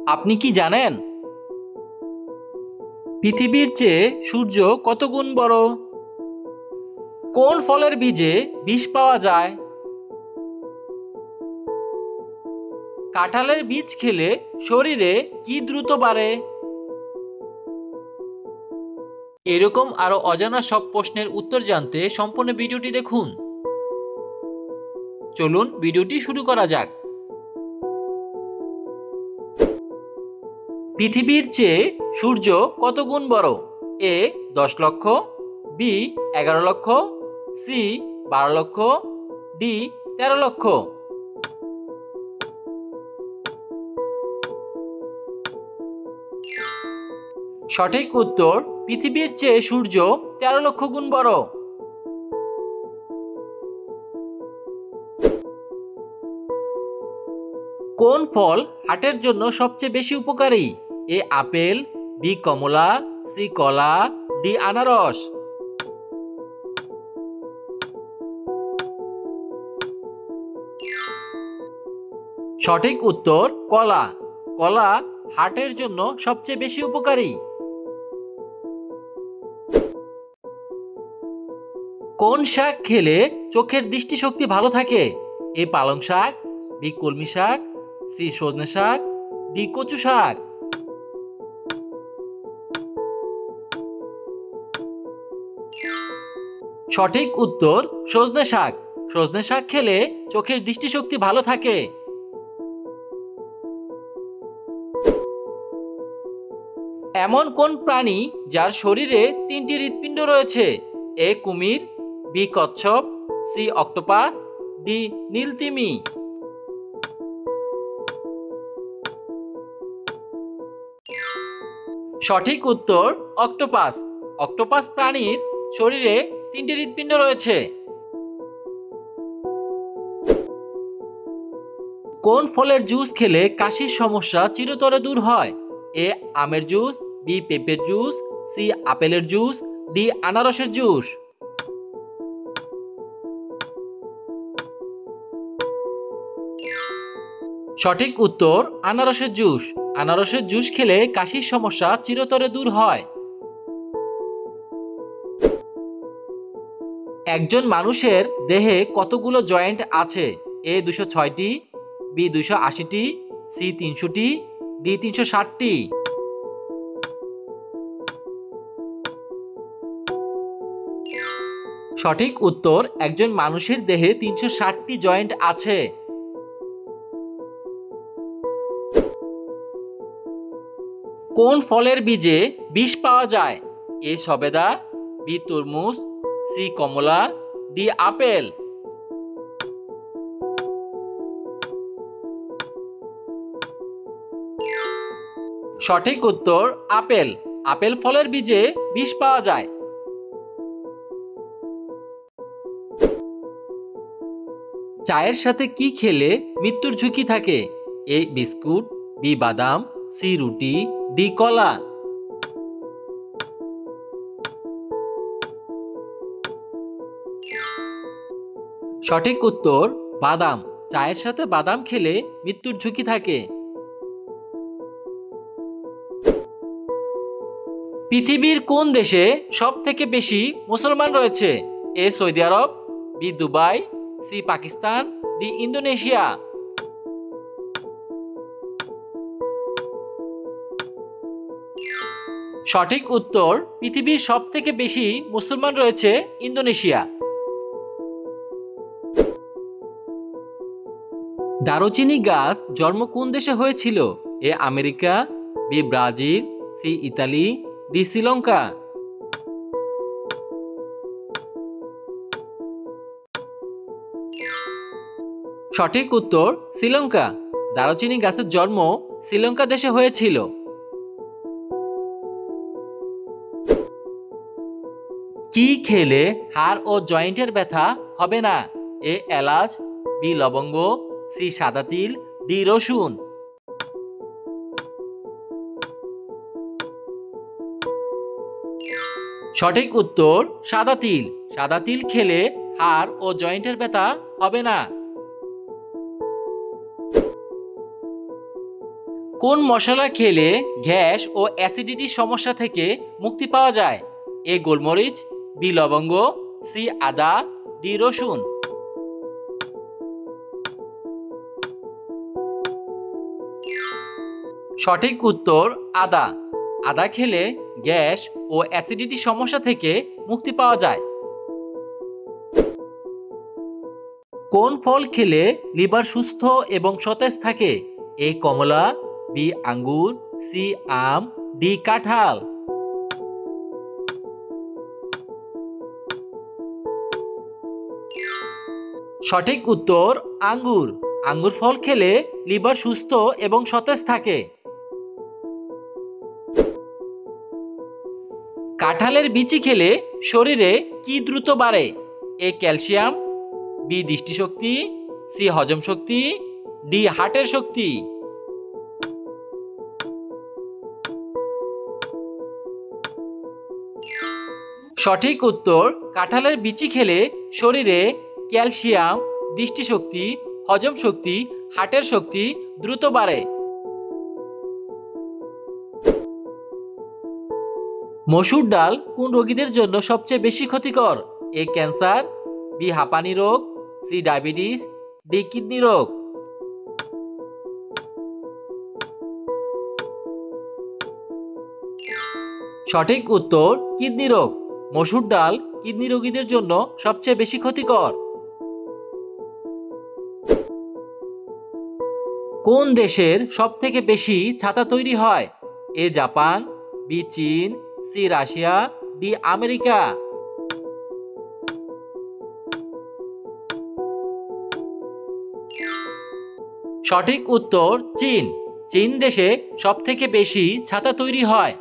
আপনি কি জানেন পৃথিবীর চেয়ে সূর্য কত গুণ বড়? কোন ফলের বীজে বিষ পাওয়া যায়? কাঁঠালের বীজ খেলে শরীরে কি দ্রুত বাড়ে? এরকম আরো অজানা সব প্রশ্নের উত্তর জানতে সম্পূর্ণ ভিডিওটি দেখুন। চলুন ভিডিওটি শুরু করা যাক। পৃথিবীর চেয়ে সূর্য কত গুণ বড়? এ 10 লক্ষ, বি 11 লক্ষ, সি 12 লক্ষ, ডি 13 লক্ষ। সঠিক উত্তর পৃথিবীর চেয়ে সূর্য 13 লক্ষ গুণ বড়। কোন ফল হার্টের জন্য সবচেয়ে বেশি উপকারী? এ আপেল, বি কমলা, সি কলা, ডি আনারস। সঠিক উত্তর কলা। কলা হার্টের জন্য সবচেয়ে বেশি উপকারী। কোন শাক খেলে চোখের দৃষ্টিশক্তি ভালো থাকে? এ পালং শাক, বি কলমি শাক, সি সজনে শাক, ডি কচু শাক। সঠিক উত্তর সজনে শাক। সজনে শাক খেলে চোখের দৃষ্টিশক্তি ভালো থাকে। এমন কোন প্রাণী যার শরীরে 3টি হৃৎপিণ্ড রয়েছে? এ কুমির, বি কচ্ছপ, সি অক্টোপাস, ডি নীলতিমি। সঠিক উত্তর অক্টোপাস। অক্টোপাস প্রাণীর শরীরে 3টি হৃৎপিণ্ড রয়েছে। কোন ফলের জুস খেলে কাশির সমস্যা চিরতরে দূর হয়? এ আমের জুস, বি পেঁপের জুস, সি আপেলের জুস, ডি আনারসের জুস। সঠিক উত্তর আনারসের জুস। আনারসের জুস খেলে কাশির সমস্যা চিরতরে দূর হয়। একজন মানুষের দেহে কতগুলো জয়েন্ট আছে? এ 206টি, বি 280টি, সি 300টি, ডি 360টি। সঠিক উত্তর একজন মানুষের দেহে 360টি জয়েন্ট আছে। কোন ফলের বীজে বিষ পাওয়া যায়? এ সবেদা, বি তরমুজ, সি কমলা, ডি আপেল। সঠিক উত্তর আপেল। আপেল ফলের বীজে বিষ পাওয়া যায়। চায়ের সাথে কি খেলে মৃত্যুর ঝুঁকি থাকে? এ বিস্কুট, বি বাদাম, সি রুটি, ডি কলা। সঠিক উত্তর বাদাম। চায়ের সাথে বাদাম খেলে মৃত্যুর ঝুঁকি থাকে। পৃথিবীর কোন দেশে সব থেকে বেশি মুসলমান রয়েছে? A Saudi Arab, B Dubai, C Pakistan, D Indonesia. সঠিক উত্তর পৃথিবীর সব থেকে বেশি মুসলমান রয়েছে ইন্দোনেশিয়া। দারুচিনি গাছ জন্ম কোন দেশে হয়েছিল? A America, B Brazil, C Italy, D Sri Lanka. সঠিক উত্তর শ্রীলঙ্কা। দারুচিনি গাছের জন্ম শ্রীলঙ্কা দেশে হয়েছিল। কি খেলে হাড় ও জয়েন্টের ব্যথা হবে না? এ এলাচ, বি লবঙ্গ, সি সাদা তিল, ডি রসুন। সঠিক উত্তর সাদা তিল। সাদা তিল খেলে হাড় ও জয়েন্টের ব্যথা হবে না। কোন মশলা খেলে গ্যাস ও অ্যাসিডিটির সমস্যা থেকে মুক্তি পাওয়া যায়? এ গোলমরিচ, বি লবঙ্গ, সি আদা, ডি রসুন। সঠিক উত্তর আদা। আদা খেলে গ্যাস ও অ্যাসিডিটি সমস্যা থেকে মুক্তি পাওয়া যায়। কোন ফল খেলে লিভার সুস্থ এবং সতেজ থাকে? এ কমলা, বি আঙ্গুর, সি আম, ডি কাঁঠাল। সঠিক উত্তর আঙ্গুর। আঙ্গুর ফল খেলে লিভার সুস্থ এবং সতেজ থাকে। কাঁঠালের বিচি খেলে শরীরে কি দ্রুত বাড়ে? এ ক্যালসিয়াম, বি দৃষ্টিশক্তি, সি হজম শক্তি, ডি হার্টের শক্তি। সঠিক উত্তর কাঁঠালের বিচি খেলে শরীরে ক্যালসিয়াম, দৃষ্টিশক্তি, হজম শক্তি, হার্টের শক্তি দ্রুত বাড়ে। মসুর ডাল কোন রোগীদের জন্য সবচেয়ে বেশি ক্ষতিকর? এ ক্যান্সার, বি হাঁপানি রোগ, সি ডায়াবেটিস, ডি কিডনি রোগ। সঠিক উত্তর কিডনি রোগ। মসুর ডাল কিডনি রোগীদের জন্য সবচেয়ে বেশি ক্ষতিকর। কোন দেশের সবথেকে বেশি ছাতা তৈরি হয়? এ জাপান, বি চীন, সি রাশিয়া, ডি আমেরিকা। সঠিক উত্তর চীন। চীন দেশে সবথেকে বেশি ছাতা তৈরি হয়।